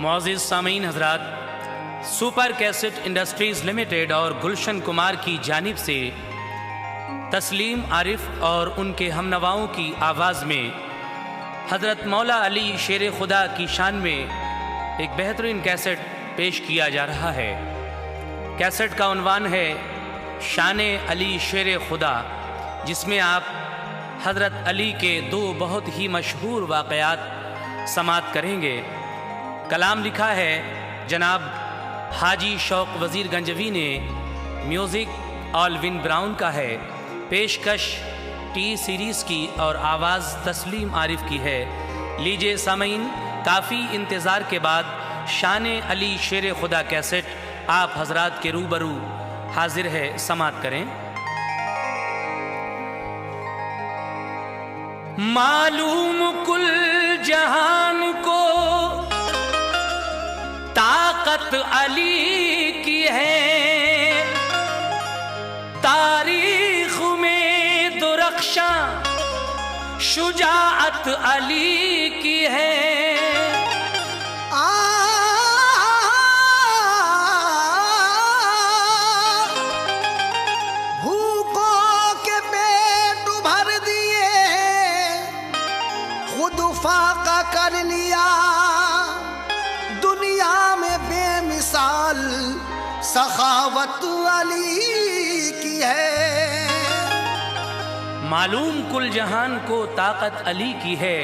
मुअज़्ज़िज़ सामीन हज़रात, super cassette industries limited और गुलशन कुमार की जानिब से तस्लीम आरिफ और उनके हमनवाओं की आवाज़ में हज़रत मौला अली शेर खुदा की शान में एक बेहतरीन कैसेट पेश किया जा रहा है। कैसेट का उन्वान है शान अली शेर खुदा, जिसमें आप हज़रत अली के दो बहुत ही मशहूर वाक़यात समात करेंगे। कलाम लिखा है जनाब हाजी शौक वज़ीर गंजवी ने, म्यूज़िक ऑलविन ब्राउन का है, पेशकश टी सीरीज़ की और आवाज़ तस्लीम आरिफ की है। लीजिए सामीन, काफ़ी इंतज़ार के बाद शान अली शेर खुदा कैसेट आप हज़रात के रूबरू हाजिर है, समात करें। मालूम कुल जहान को ताकत अली की है, तारीख में दुरख्शां शुजाअत अली की है। भूखों के पेट भर दिए, खुद फाका कर लिया, दुनिया में बेमिसाल सखावत अली की है। मालूम कुल जहान को ताकत अली की है,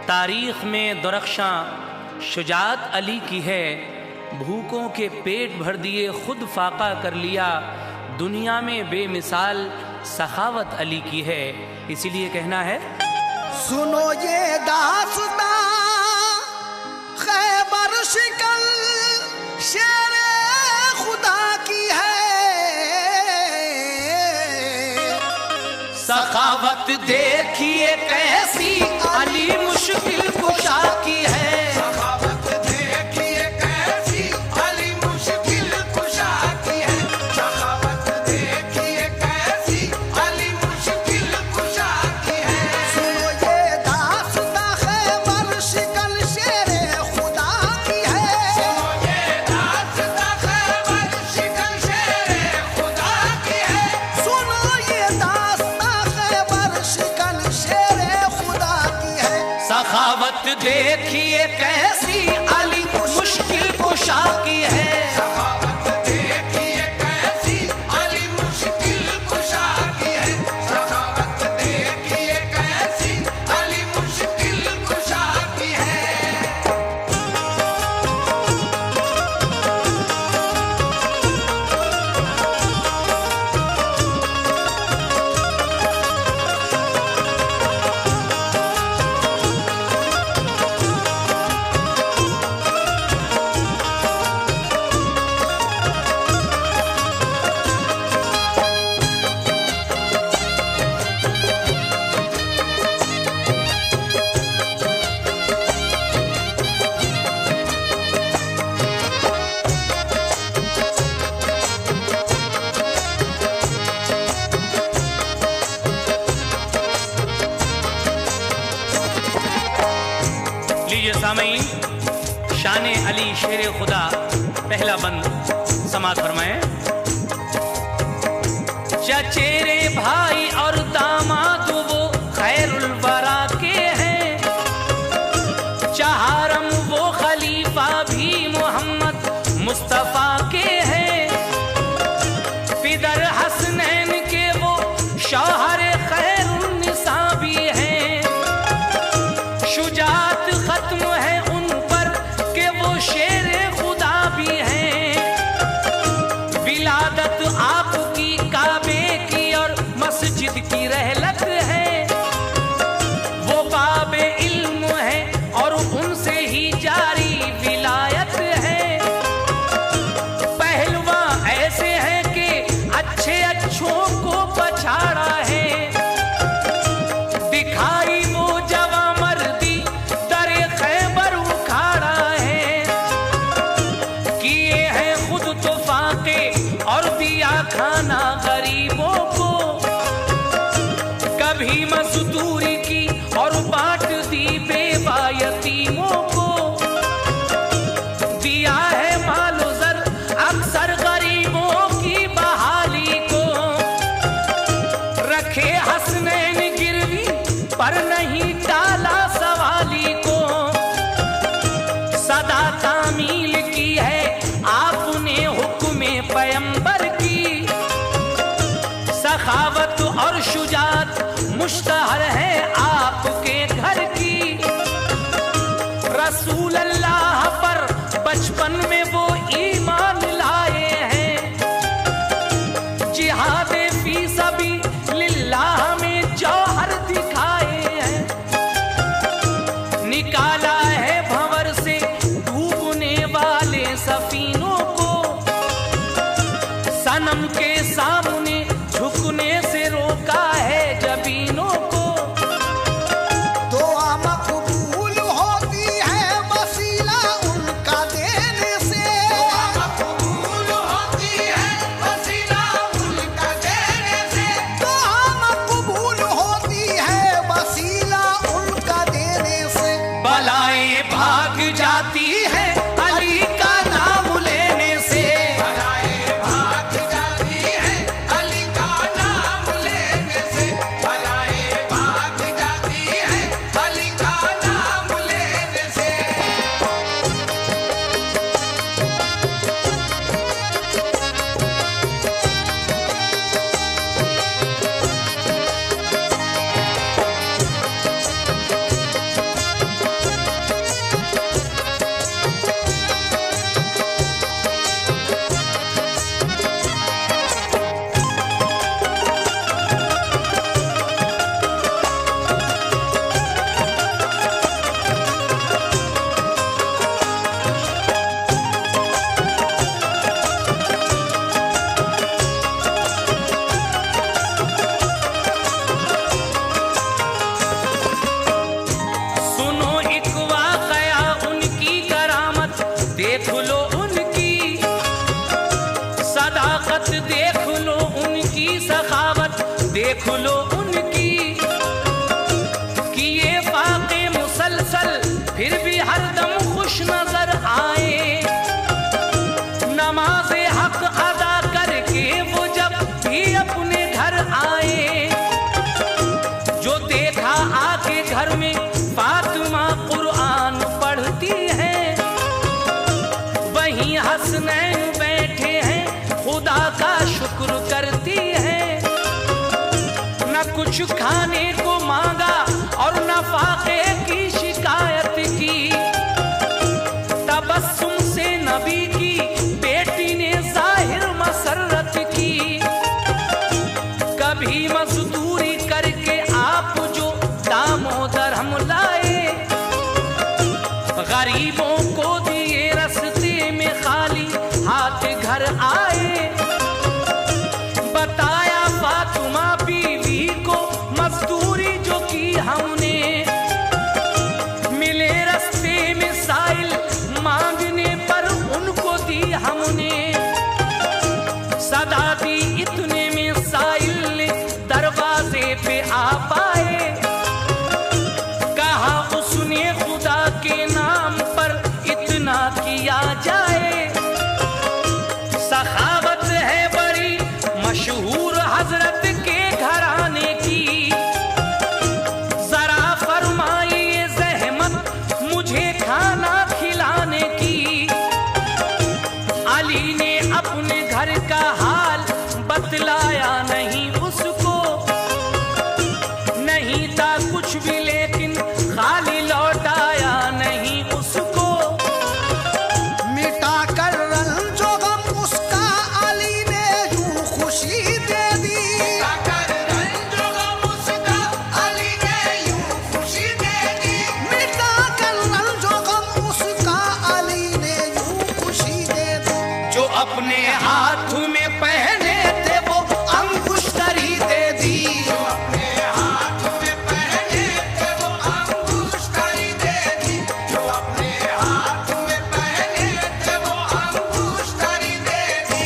तारीख में दुरख्शां शुजाअत अली की है। भूखों के पेट भर दिए, खुद फाका कर लिया, दुनिया में बेमिसाल सखावत अली की है। इसीलिए कहना है, सुनो ये दास्तां खैबर शिकल शेर खुदा की है। सखावत देखिए कैसी अली मुश्किल कुशा की है। सखावत देखिए कैसी अली मुश्किल कुशा की है। सखावत देखिए कैसी अली मुश्किल कुशा की है। सुनो ये दास्तां खैबर शिकल शेर खुदा की है। सुनो ये दास्तां खैबर शिकल शेर खुदा की है। सुनो ये दास्तां खैबर शिकल शेर खुदा की है। सखावत देखिए कैसी अली मुश्किल कुशा की है। सखावत देखिए कैसी अली मुश्किल कुशा की है। सखावत देखिए कैसी अली मुश्किल कुशा की है। लीजिए सामीन, शान अली शेर खुदा पहला बंद समात फरमाएं। चचेरे भाई और दामाद वो खैरुल वरा के हैं, चहारम वो खलीफा भी मोहम्मद मुस्तफा के हैं, पिदर हसनैन के वो शौहर खैरुन्निसा भी हैं, शुजात खत्म है उन पर के वो शेर खुदा भी हैं, विलादत आपकी काबे की और मस्जिद की रहलत है, वो बाबे इल्म है और उनसे ही जारी विलायत है, पहलवा ऐसे हैं कि अच्छे अच्छों को पछाड़ा है, दिखाई वो जवा मर्दी दरे खैबर उखाड़ा है, किए हैं खुद तो फाके और दिया खाना गरीबों को, कभी मजदूरी की और बांट दी बेवा यतीमों को, की, किए फाके मुसलसल फिर भी हरदम खुश नजर आए। नमाज़े हक अदा करके वो जब भी अपने घर आए, जो देखा आके घर में फातिमा कुरान पढ़ती है, वहीं हसनैन बैठे हैं खुदा का शुक्र करती है। न कुछ खाने को मांगा और न फाके की शिकायत की, तबस्सुम से नबी की बेटी ने जाहिर मसरत की। कभी मजदूरी करके आप जो दामोदर हम लाए, गरीबों को दिए रस्ते में खाली हाथ घर आए। बताया फातिमा बीवी को मजदूरी जो की हमने, मिले रस्ते में साइल मांगने पर उनको दी हमने। सदा दी इतने में साइल दरवाजे पे आ पाए, कहा उसने खुदा के नाम पर इतना किया जाए। सखावत है बड़ी मशहूर हजरत के घराने की, जरा फरमाइए जहमत मुझे खाना खिलाने की। अली ने अपने घर का हाल बतलाया नहीं उसको, नहीं था कुछ भी लेकिन खाली लौटाया नहीं उसको। मिटा कर रंजो गम उसका अली ने यूं खुशी दे दी। मिटा कर रंजो गम उसका अली ने यूं खुशी दे दी। मिटा कर रंजो गम उसका अली ने यूं खुशी दे दी। जो अपने हाथ में पहने थे वो अंगुष्ठरी दे दी। जो अपने हाथ में पहने थे वो अंगूष्ठरी दे दी। जो अपने हाथ में पहने थे वो अंगूष्ठरी दे दी।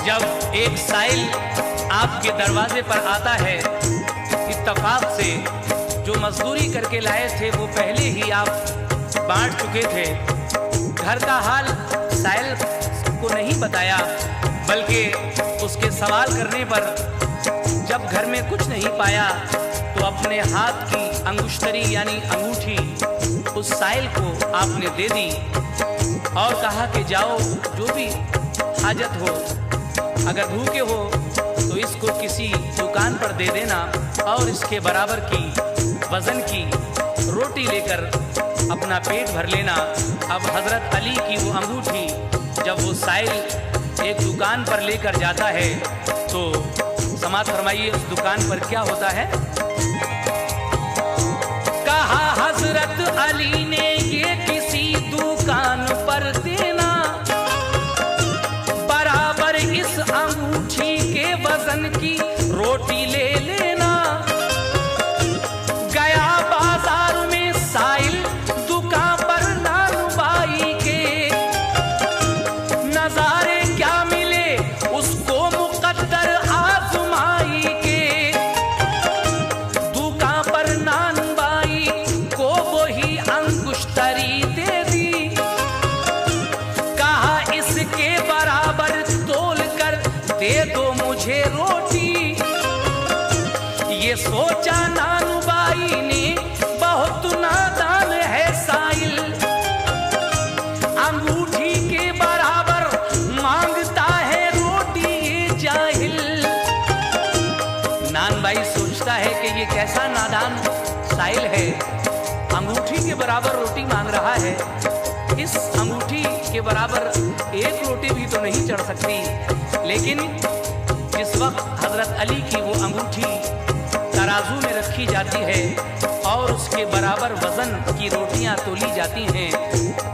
जब एक साइल आपके दरवाजे पर आता है, इत्तफाक से जो मजदूरी करके लाए थे वो पहले ही आप बांट चुके थे। घर का हाल साइल को नहीं बताया, बल्कि उसके सवाल करने पर जब घर में कुछ नहीं पाया तो अपने हाथ की अंगुष्ठरी यानी अंगूठी उस साइल को आपने दे दी और कहा कि जाओ जो भी हाजत हो, अगर भूखे हो तो इसको किसी दुकान पर दे देना और इसके बराबर की वजन की रोटी लेकर अपना पेट भर लेना। अब हजरत अली की वो अंगूठी जब वो साइल एक दुकान पर लेकर जाता है तो समाज फरमाइए उस दुकान पर क्या होता है। कहा हजरत अली ने ये किसी दुकान पर देना, बराबर इस अंगूठी के वजन की रोटी ले लेना। गया बाजार में साइल दुकान पर नानुबाई के, नजारे क्या मिले उसको मुकद्दर आजमाई के। दुकान पर नानुबाई को वही अंगुष्ठरी दे दी, कहा इसके बराबर तोल कर दे दो मुझे रोटी। ये सोचा नानुबाई ने बहुत नादान है साइल, अंगूठी के बराबर मांगता है रोटी ये जाहिल। नानबाई सोचता है कि ये कैसा नादान साइल है अंगूठी के बराबर रोटी मांग रहा है। इस अंगूठी के बराबर एक रोटी भी तो नहीं चढ़ सकती, लेकिन जिस वक्त हजरत अली की वो अंगूठी तराजू में रखी जाती है और उसके बराबर वजन की रोटियां तोली जाती हैं,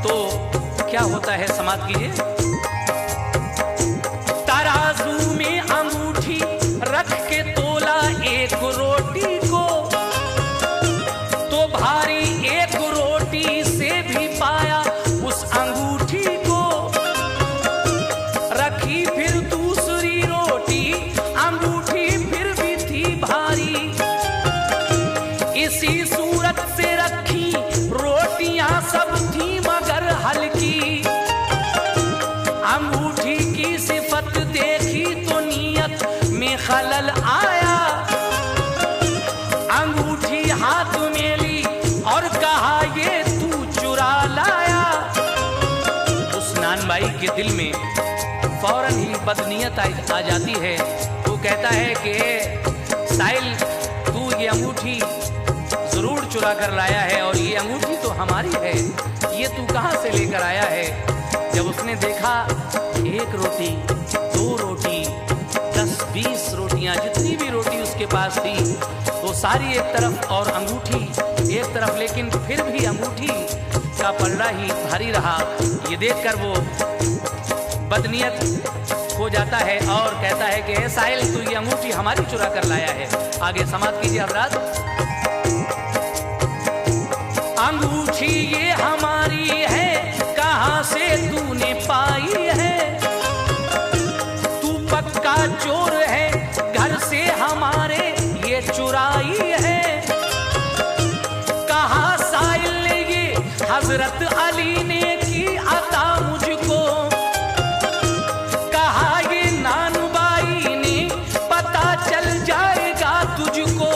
तो क्या होता है समाप्त कीजिए। तराजू में अंगूठी रख के तोला एक रोटी को, तो भारी एक रोटी से भी पाया उस अंगूठी को। रखी फिर दूसरी रोटी, अंगूठी फिर भी थी भारी। इसी सूरत से रखी रोटियां सब थी मगर हल्की। अंगूठी की सिफत देखी तो नियत में खलल आया। अंगूठी हाथ में ली और कहा ये तू चुरा लाया। उस नानबाई के दिल में फौरन ही बदनीयत आ जाती है। वो कहता है कि साहिल, तू ये अंगूठी जरूर चुरा कर लाया है और ये अंगूठी तो हमारी है, ये तू कहाँ से लेकर आया है। जब उसने देखा एक रोटी, दो रोटी, 10-20 रोटियां, जितनी भी रोटी उसके पास थी वो सारी एक तरफ और अंगूठी एक तरफ, लेकिन फिर भी अंगूठी का पलड़ा ही भारी रहा। ये देखकर वो बदनीयत हो जाता है और कहता है कि साहिल, तू ये अंगूठी हमारी चुरा कर लाया है। आगे समाप्त कीजिए हजरात। अंगूठी ये हमारी है, कहाँ से तूने पाई है। तू पक्का चोर है, घर से हमारे ये चुराई है। कहा साहिल ने ये हजरत अली ने की अता मुझको। कहा ये नानबाई ने पता चल जाएगा तुझको।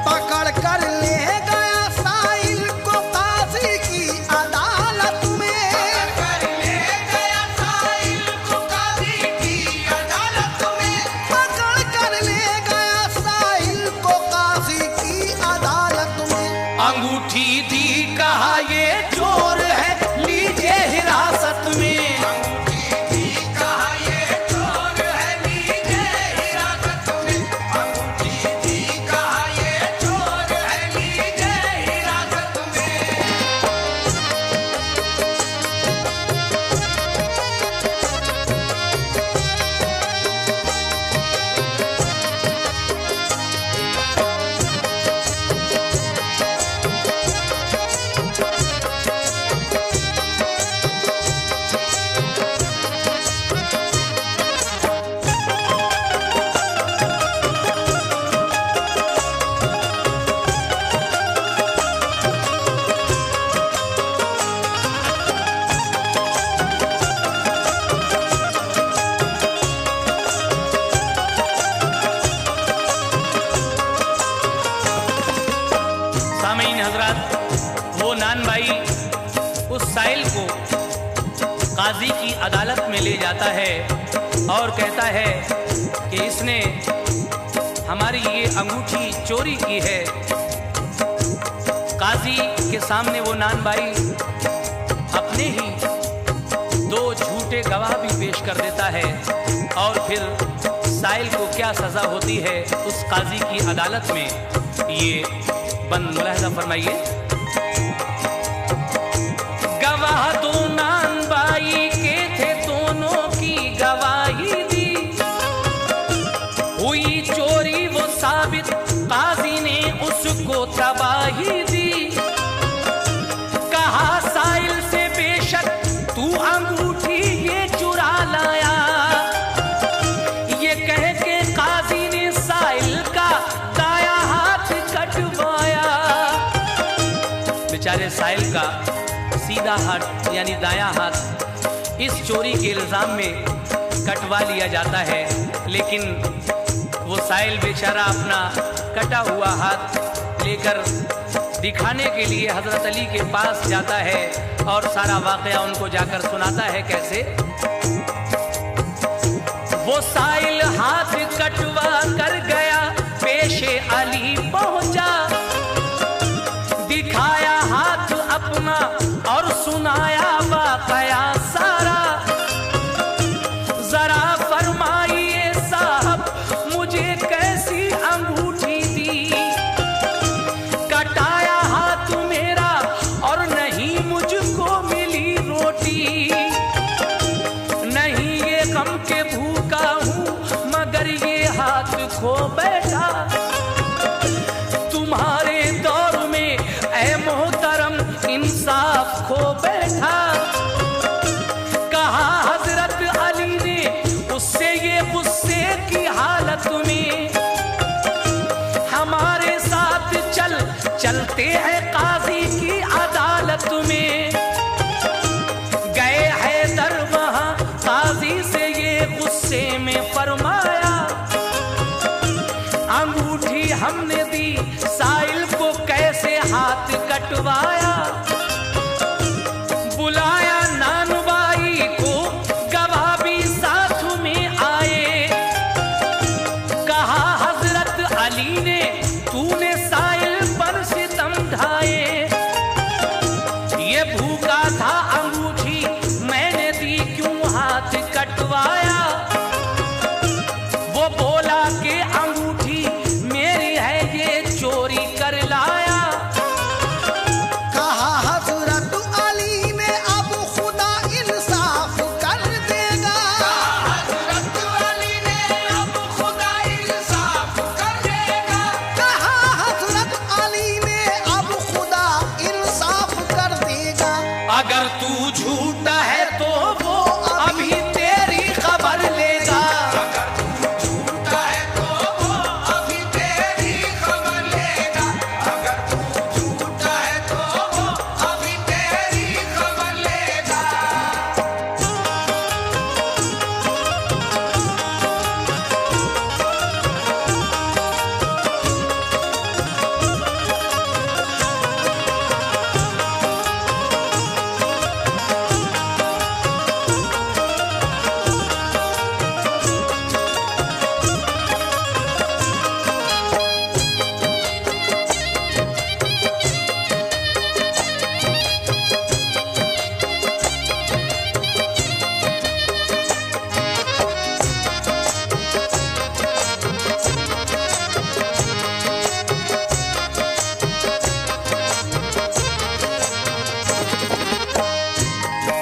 पकड़ कर ले गया साहिल को काजी की अदालत में। पकड़ ले गया साहिल को काजी की अदालत में। पकड़ कर ले गया साहिल को काजी की अदालत में। अंगूठी दी, कहा ये चोर है, लीजिए हिरासत में। अंगूठी दी, कहा ये चोर है, लीजिए हिरासत में। अंगूठी दी, कहा ये चोर है, लीजिए हिरासत में। सामीन हजरात, वो नानबाई उस साहिल को काजी की अदालत में ले जाता है और कहता है कि इसने हमारी ये अंगूठी चोरी की है। काजी के सामने वो नानबाई अपने ही 2 झूठे गवाह भी पेश कर देता है और फिर साहिल को क्या सजा होती है उस काजी की अदालत में, ये बन मुलाहिजा फरमाइए। गवाह दो नानबाई के थे, दोनों की गवाही दी। हुई चोरी वो साबित, काजी ने उसको तबाही दी। कहा साहिल से बेशक तू अंगूठी ये चुरा लाया। ये कह के काजी ने साहिल का दाया हाथ कटवाया। बेचारे साहिल का सीधा हाथ यानी दाया हाथ इस चोरी के इल्जाम में कटवा लिया जाता है, लेकिन वो साहिल बेचारा अपना कटा हुआ हाथ लेकर दिखाने के लिए हजरत अली के पास जाता है और सारा वाकया उनको जाकर सुनाता है। कैसे वो साहिल हाथ कटवा कर गया, पेशे अली पहुंचा। चलते हैं काजी की अदालत में। गए हैदर वहां काजी से ये गुस्से में फरमाया, अंगूठी हमने दी साहिल को कैसे हाथ कटवाया। बुलाया नानबाई को, गवाह भी साथ में आए। कहा हजरत अली ने तूने साहिल पर सितम ढाए। ये भूखा था अंगूठी मैंने दी, क्यों हाथ कटवाया। वो बोला कि अंगूठी मेरी है, ये चोरी कर लाया। कहा हजरत अली ने अब खुदा इंसाफ कर देगा। हजरत अली ने अब खुदा इंसाफ कर देगा। कहा हजरत अली ने अब खुदा इंसाफ कर देगा। अगर तू झूठा है तो वो अभी तेरी खबर लेगा। अगर तू झूठा है तो वो अभी तेरी खबर लेगा। अगर तू झूठा है तो वो अभी तेरी खबर लेगा।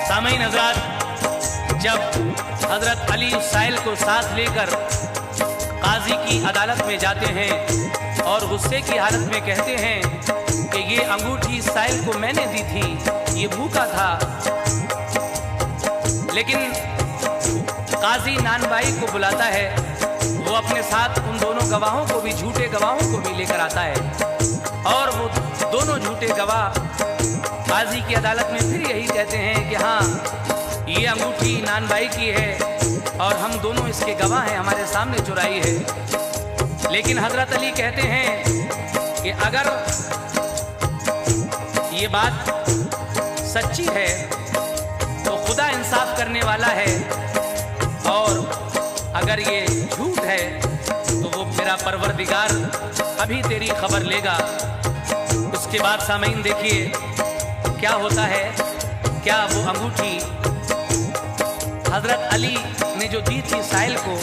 सामईन हज़रात, जब हजरत अली साहिल को साथ लेकर काजी की अदालत में जाते हैं और गुस्से की हालत में कहते हैं कि ये अंगूठी साहिल को मैंने दी थी, ये भूखा था। लेकिन काजी नानबाई को बुलाता है, वो अपने साथ उन दोनों गवाहों को भी, झूठे गवाहों को भी लेकर आता है। और वो दोनों झूठे गवाह काजी की अदालत में फिर यही कहते हैं कि हाँ, ये अंगूठी नानबाई की है और हम दोनों इसके गवाह हैं, हमारे सामने चुराई है। लेकिन हजरत अली कहते हैं कि अगर ये बात सच्ची है तो खुदा इंसाफ करने वाला है, और अगर ये झूठ है तो वो मेरा परवरदिगार अभी तेरी खबर लेगा। उसके बाद सामईन देखिए क्या होता है। क्या वो अंगूठी हजरत अली ने जो दी थी साहिल को,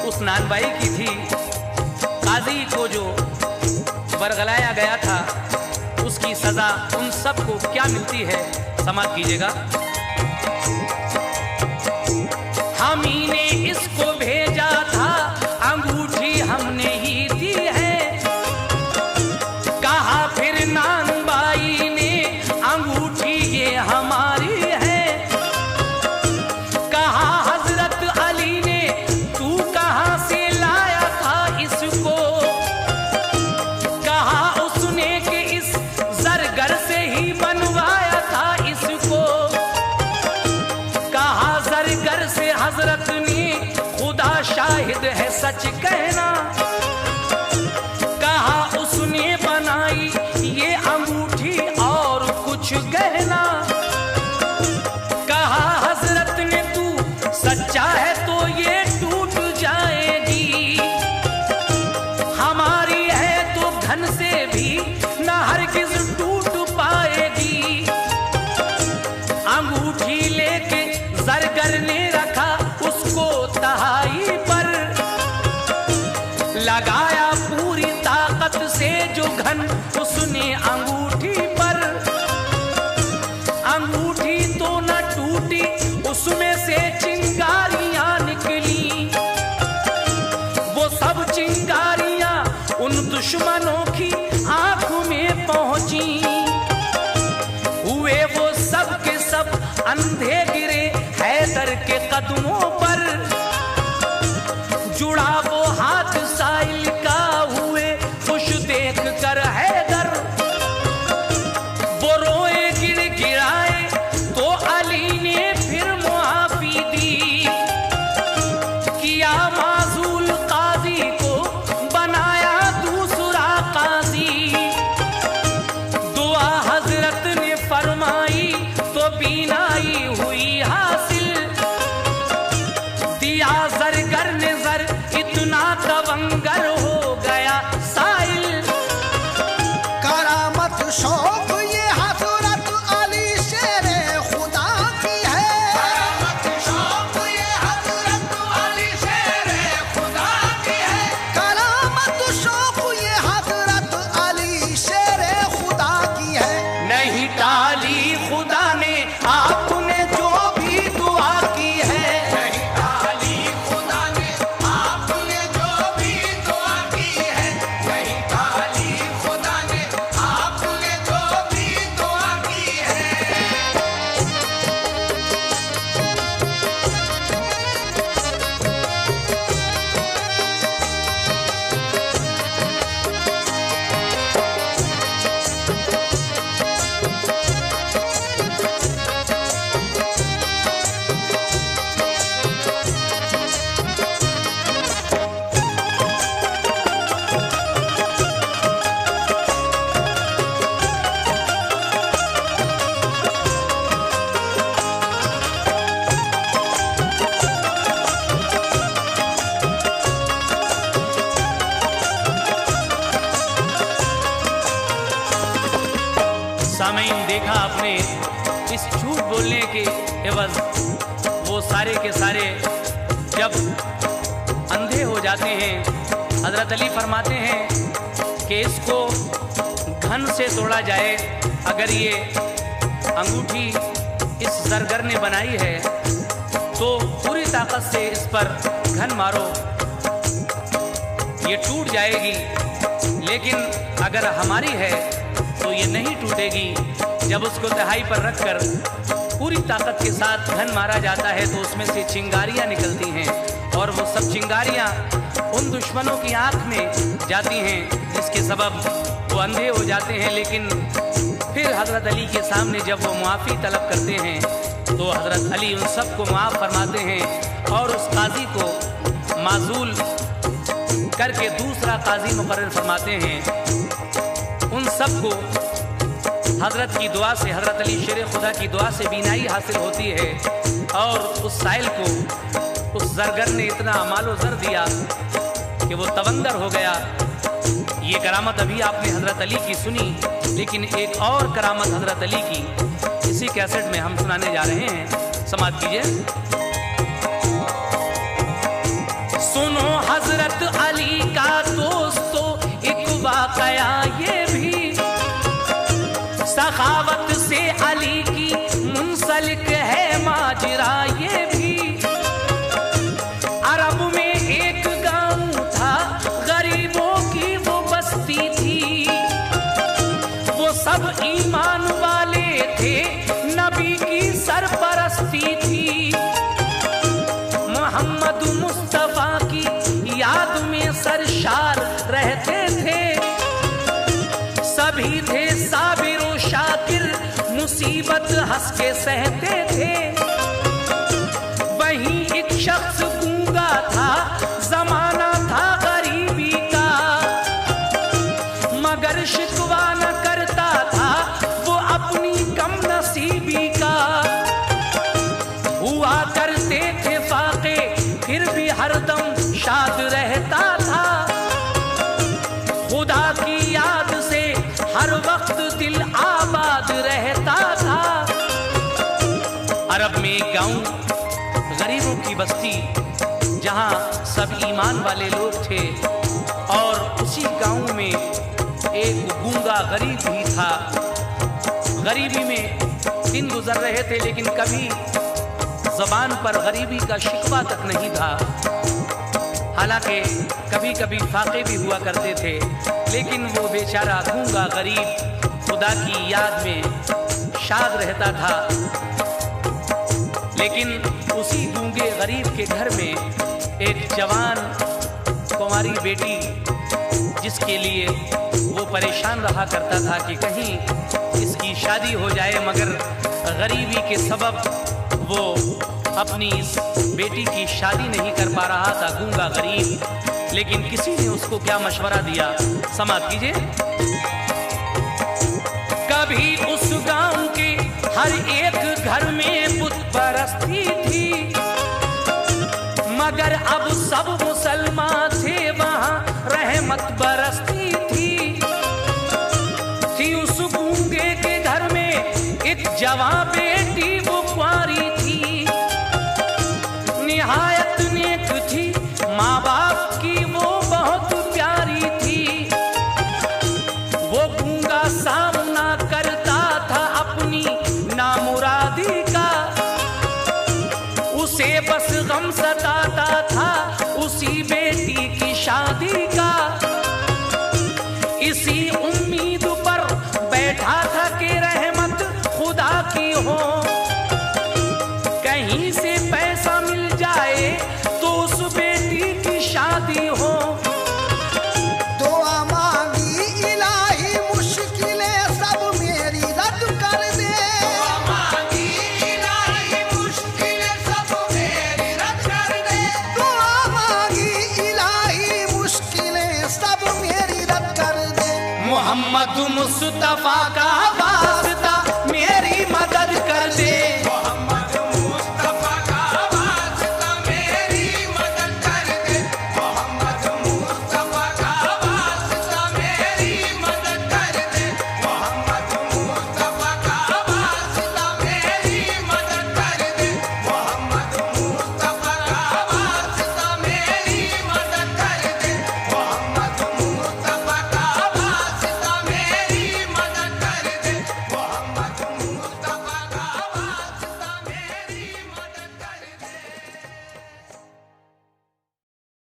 उस नानबाई की थी। काजी को जो बरगलाया गया था, उसकी सजा उन सबको क्या मिलती है, समाप्त कीजिएगा। हम ही ने इसको भेजा था, अंगूठी हमने ही दी है। कहा फिर नानबाई ने अंगूठी ये हमारी है। कहा हजरत अली ने तू कहां से लाया था इसको। कहा उसने कि इस जरगर से ही बनवाया था इसको। कहा जरगर से हजरत ने, खुदा शाहिद है सच कहना। कहा उसने बनाई ये अंगूठी और कुछ गहना। कहा हजरत ने तू सच्चा है तो ये टूट जाएगी। हमारी है तो धन से भी न हरगिज टूट पाएगी। अंगूठी लेके जरगर ने रखा उसको तहाई पर। लगाया पूरी ताकत से जो घन उसने अंगूठी पर। अंगूठी तो न टूटी, उसमें से चिंगारियां निकली। वो सब चिंगारियां उन दुश्मनों की आंख में पहुंची। हुए वो सब के सब अंधे गिरे हैदर के कदमों पर। जुड़ा वो हाथ साहिल का, हुए खुश देख कर है सामईन देखा अपने इस झूठ बोलने के एवज वो सारे के सारे जब अंधे हो जाते हैं, हजरत अली फरमाते हैं कि इसको घन से तोड़ा जाए। अगर ये अंगूठी इस ज़रगर ने बनाई है तो पूरी ताकत से इस पर घन मारो, ये टूट जाएगी। लेकिन अगर हमारी है तो ये नहीं टूटेगी। जब उसको तिहाई पर रखकर पूरी ताकत के साथ घन मारा जाता है तो उसमें से चिंगारियां निकलती हैं और वो सब चिंगारियां उन दुश्मनों की आंख में जाती हैं जिसके सबब वो अंधे हो जाते हैं। लेकिन फिर हजरत अली के सामने जब वो मुआफ़ी तलब करते हैं तो हजरत अली उन सब को माफ़ फरमाते हैं और उस काजी को माजूल करके दूसरा काजी मुकर्रर फरमाते हैं। उन सब को हजरत की दुआ से, हजरत अली शेर खुदा की दुआ से बीनाई हासिल होती है और उस साइल को उस ज़रगर ने इतना मालो ज़र दिया कि वो तवंदर हो गया। ये करामत अभी आपने हजरत अली की सुनी, लेकिन एक और करामत हजरत अली की इसी कैसेट में हम सुनाने जा रहे हैं। समाप्त कीजिए। सुनो हजरत अली का दोस्तों एक वाकया ये भी, सखावत से अली की मुंसलिक है माजरा ये भी। अरब में एक गांव था, गरीबों की वो बस्ती थी, वो सब ईमान वाले थे, नबी की सरपरस्ती थी। मोहम्मद मुस्तफा की याद में सरशार रहते थे, सभी थे साबिर व शाकिर, मुसीबत हंस के सहते थे। वहीं एक शख्स गूंगा था, जमाना था गरीबी का, मगर शिकवा न करता था वो अपनी कम नसीबी का। हुआ करते थे फाके फिर भी हरदम शाद रहता था, खुदा की याद से हर वक्त दिल आबाद रहता था। अरब में एक गांव, गरीबों की बस्ती, जहां सब ईमान वाले लोग थे और उसी गांव में एक गूंगा गरीब भी था। गरीबी में दिन गुजर रहे थे लेकिन कभी ज़बान पर गरीबी का शिकवा तक नहीं था। हालांकि कभी कभी फाके भी हुआ करते थे, लेकिन वो बेचारा गूंगा गरीब खुदा की याद में शाद रहता था। लेकिन उसी गूंगे गरीब के घर में एक जवान कुंवारी बेटी, जिसके लिए वो परेशान रहा करता था कि कहीं इसकी शादी हो जाए, मगर गरीबी के सबब वो अपनी इस बेटी की शादी नहीं कर पा रहा था, गूंगा गरीब। लेकिन किसी ने उसको क्या मशवरा दिया, समाप्त कीजिए। कभी उस गांव के हर एक घर में बुत परस्ती थी, मगर अब सब मुसलमान थे, वहां रहमत बरसती थी। उस गूंगे के घर में एक जवां बेटी वो कुंवारी थी, निहायत नेक थी, माँ बाप की वो बहुत प्यारी थी। वो गूंगा सामना करता था अपनी नामुरादी का, उसे बस गम सताता था उसी बेटी की शादी का। इसी उम्मीद पर बैठा था कि रहमत खुदा की हो, कहीं से पैसा मिल जाए तो उस बेटी की शादी हो। दुआ मांगी इलाही मुश्किलें सब मेरी रद्द कर दे, दुआ मांगी इलाही मुश्किलें सब मेरी रद्द कर दे, दुआ मांगी इलाही मुश्किलें सब मेरी रद्द कर दे। मोहम्मद मुस्तफा का वास्ता मेरी मदद कर दे।